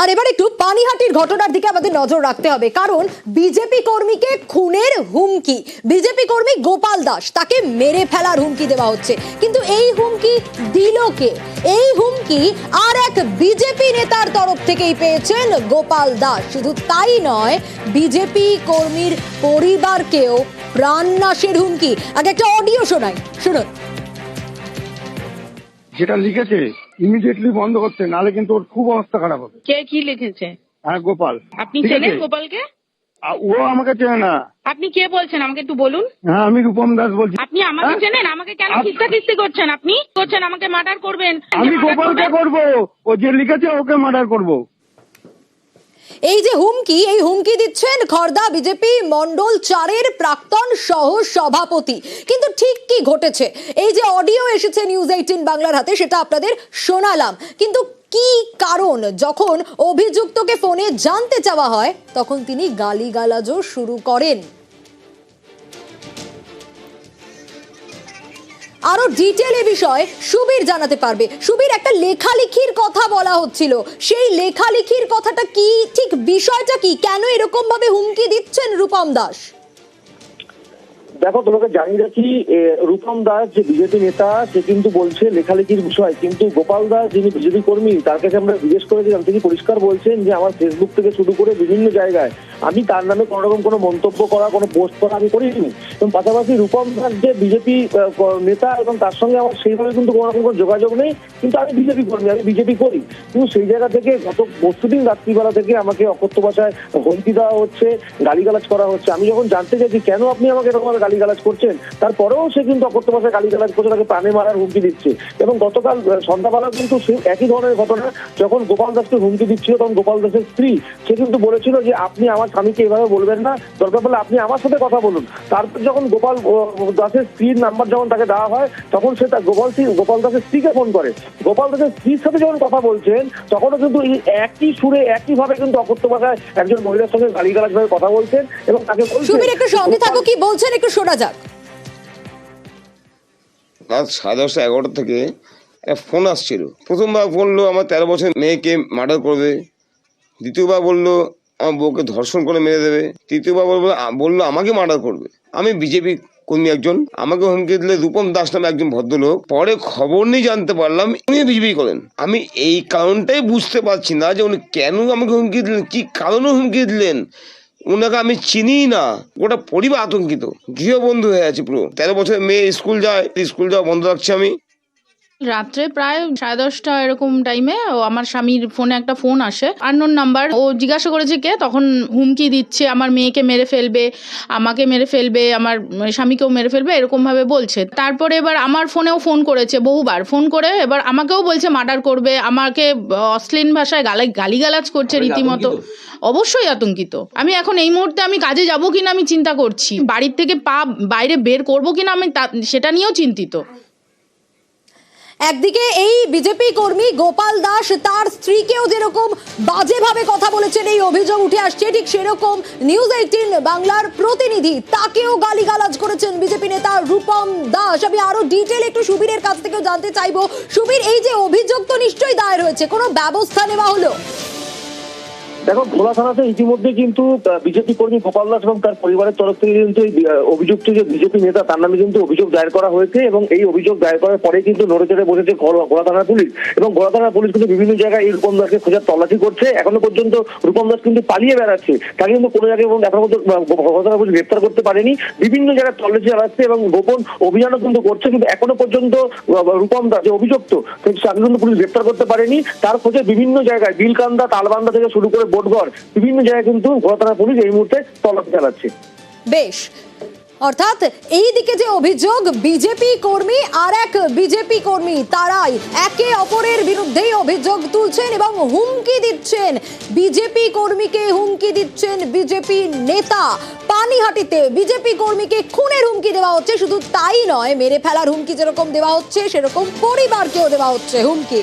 আর এবার একটু পানিহাটির ঘটনার দিকে আমাদের নজর রাখতে হবে, কারণ বিজেপি কর্মীকে খুনের হুমকি, বিজেপি কর্মী গোপাল দাস তাকে মেরে ফেলার হুমকি দেওয়া হচ্ছে। কিন্তু এই হুমকি দিল কে? এই হুমকি আর এক বিজেপি নেতার তরফ থেকেই পেয়েছেন গোপাল দাস। শুধু তাই নয়, বিজেপি কর্মীর পরিবারকেও প্রাণনাশের হুমকি। আগে একটা অডিও শোনাই, শুনুন। যেটা লিখেছে ইমিডিয়েটলি বন্ধ করতে, নালে কিন্তু ওর খুব অবস্থা খারাপ হবে। কে কি লিখেছে? হ্যাঁ, গোপাল। আপনি চেনেন গোপালকে? ও আমাকে চেনে না। আপনি কে বলছেন আমাকে একটু বলুন। হ্যাঁ, আমি রূপম দাস বলছি। আপনি আমাকে চেনেন? আমাকে কেন খিস্তাখিস্তি করছেন? আপনি করছেন আমাকে মার্ডার করবেন। আমি গোপালকে করবো, ও যে লিখেছে ওকে মার্ডার করবো। এই যে হুমকি, এই হুমকি দিচ্ছেন খর্দা বিজেপি মন্ডল 4-এর প্রাক্তন সহ সভাপতি। কিন্তু ঠিক কি ঘটেছে? এই যে অডিও এসেছে নিউজ 18 বাংলার হাতে, সেটা আপনাদের শোনালাম। কিন্তু কি কারণ? যখন অভিযুক্তকে ফোনে জানতে চাওয়া হয়, তখন তিনি গালিগালাজও শুরু করেন। আরো ডিটেল এ বিষয়ে সুবীর জানাতে পারবে। সুবীর, একটা লেখালেখির কথা বলা হচ্ছিল, সেই লেখালেখির কথাটা কি, ঠিক বিষয়টা কি, কেন এরকম ভাবে হুমকি দিচ্ছেন রূপম দাস? দেখো, তোমাকে জানিয়ে রাখি, রূপম দাস যে বিজেপি নেতা, সে কিন্তু বলছে লেখালেখির বিষয়, কিন্তু গোপাল দাস যিনি বিজেপি কর্মী, তার কাছে আমরা জিজ্ঞেস করেছিলাম, তিনি পরিষ্কার বলছেন যে আমার ফেসবুক থেকে শুরু করে বিভিন্ন জায়গায় আমি তার নামে কোনো রকম কোনো মন্তব্য করা, কোনো পোস্ট করা আমি করিনি। এবং পাশাপাশি রূপম দাস যে বিজেপি নেতা, এবং তার সঙ্গে আমার সেইভাবে কিন্তু কোনো রকম কোনো যোগাযোগ নেই, কিন্তু আমি বিজেপি কর্মী, আমি বিজেপি করি। কিন্তু সেই জায়গা থেকে গত পরশুদিন রাত্রিবেলা থেকে আমাকে অকথ্য ভাষায় হুমকি দেওয়া হচ্ছে, গালিগালাজ করা হচ্ছে। আমি যখন জানতে চাইছি কেন আপনি আমাকে এরকম গালিগালাজ করছেন, তারপরেও সে কিন্তু অকথ্য ভাষায় গালিগালাজ করছে, তাকে প্রাণে মারার হুমকি দিচ্ছে। এবং গতকাল সন্ধ্যাবেলা কিন্তু সেই একই ধরনের ঘটনা, যখন গোপাল দাসকে হুমকি দিচ্ছিল, তখন গোপাল দাসের স্ত্রী সে কিন্তু বলেছিল যে আপনি আমার স্বামীকে এভাবে বলবেন না, দরকার পড়লে আপনি আমার সাথে কথা বলুন। তারপর যখন গোপাল দাসের স্ত্রীর নাম্বার যখন তাকে দেওয়া হয়, তখন সে গোপাল দাসের স্ত্রীকে ফোন করে। গোপাল দাসের স্ত্রীর সাথে যখন কথা বলছেন, তখনও কিন্তু এই একই সুরে একইভাবে কিন্তু অকথ্য ভাষায় একজন মহিলার সঙ্গে গালিগালাজ ভাবে কথা বলছেন এবং তাকে বলছেন। সুবীর, একটু সঙ্গে থাকো, কি বলছেন একটু শোনা যাক। রাত 11:30-11টা থেকে ফোন আসছিল। প্রথমবার বললো আমার 13 বছর মেয়েকে মার্ডার করবে, দ্বিতীয়বার বললো আমার বউকে ধর্ষণ করে মেরে দেবে, তৃতীয়বার বললো আমাকে মার্ডার করবে। আমি বিজেপি কর্মী একজন, আমাকে হুমকি দিলে রূপম দাস নামে একজন ভদ্রলোক। পরে খবর নিয়ে জানতে পারলাম উনি বিজেপি করেন। আমি এই কারণটাই বুঝতে পারছি না যে উনি কেন আমাকে হুমকি দিলেন, কি কারণে হুমকি দিলেন। ওনাকে আমি চিনি না, গোটা পরিবার আতঙ্কিত, গৃহবন্ধু হয়ে আছে পুরো। 13 বছরের মেয়ে স্কুল যায়, স্কুল যাওয়া বন্ধ রাখছি আমি। রাত্রে প্রায় 10:30 এরকম টাইমে আমার স্বামীর ফোনে একটা ফোন আসে, আননোন নাম্বার। ও জিজ্ঞাসা করেছে কে, তখন হুমকি দিচ্ছে আমার মেয়েকে মেরে ফেলবে, আমাকে মেরে ফেলবে, আমার স্বামীকেও মেরে ফেলবে, এরকম ভাবে বলছে। তারপরে এবার আমার ফোনেও ফোন করেছে, বহুবার ফোন করে এবার আমাকেও বলছে মার্ডার করবে, আমাকে অশ্লীল ভাষায় গালিগালাজ করছে রীতিমতো। অবশ্যই আতঙ্কিত। আমি এখন এই মুহূর্তে আমি কাজে যাব কিনা আমি চিন্তা করছি, বাড়ির থেকে পা বাইরে বের করবো কিনা আমি সেটা নিয়েও চিন্তিত। একদিকে এই বিজেপি কর্মী গোপাল দাস তার স্ত্রীকেও যেরকম বাজেভাবে কথা বলেছেন, এই অভিযোগ উঠে আসছে, ঠিক সেরকম নিউজ 18 বাংলার প্রতিনিধি তাকেও গালিগালাজ করেছেন বিজেপি নেতা রূপম দাস। আমি আরো ডিটেল একটু সুবীরের কাছ থেকেও জানতে চাইবো। সুবীর, এই যে অভিযোগ তো নিশ্চয়ই দায়ের হয়েছে, কোনো ব্যবস্থা নেওয়া হলো? দেখো, ভোলা থানাতে ইতিমধ্যে কিন্তু বিজেপি কর্মী গোপাল দাস এবং তার পরিবারের তরফ থেকে কিন্তু অভিযুক্ত যে বিজেপি নেতা, তার নামে কিন্তু অভিযোগ দায়ের করা হয়েছে। এবং এই অভিযোগ দায়ের করার পরে কিন্তু নড়েচড়ে বসেছে ভোলা থানার পুলিশ। এবং ভোলা থানার পুলিশ কিন্তু বিভিন্ন জায়গায় এই রূপম দাসকে খোঁজার তল্লাশি করছে। এখনো পর্যন্ত রূপম দাস কিন্তু পালিয়ে বেড়াচ্ছে, তাকে কিন্তু কোনো জায়গায় এবং এখনো পর্যন্ত ভোলা থানা পুলিশ গ্রেপ্তার করতে পারেনি। বিভিন্ন জায়গায় তল্লাশি চালাচ্ছে এবং গোপন অভিযানও কিন্তু করছে, কিন্তু এখনো পর্যন্ত রূপম দাস যে অভিযুক্ত, তাকে কিন্তু পুলিশ গ্রেপ্তার করতে পারেনি। তার খোঁজে বিভিন্ন জায়গায় বিলকান্দা, তালবান্দা থেকে শুরু করে বোটগড়, বিভিন্ন জায়গায় কিন্তু ভোলা থানা পুলিশ এই মুহূর্তে তল্লাশি চালাচ্ছে। বেশ, অর্থাৎ এই দিকে যে অভিযোগ বিজেপি কর্মী আর এক বিজেপি কর্মী, তারাই একে অপরের বিরুদ্ধেই অভিযোগ তুলছেন এবং হুমকি দিচ্ছেন। বিজেপি কর্মীকে হুমকি দিচ্ছেন বিজেপি নেতা। পানিহাটিতে বিজেপি কর্মীকে খুনের হুমকি দেওয়া হচ্ছে। শুধু তাই নয়, মেরে ফেলার হুমকি যেরকম দেওয়া হচ্ছে, সেরকম পরিবারকেও দেওয়া হচ্ছে হুমকি।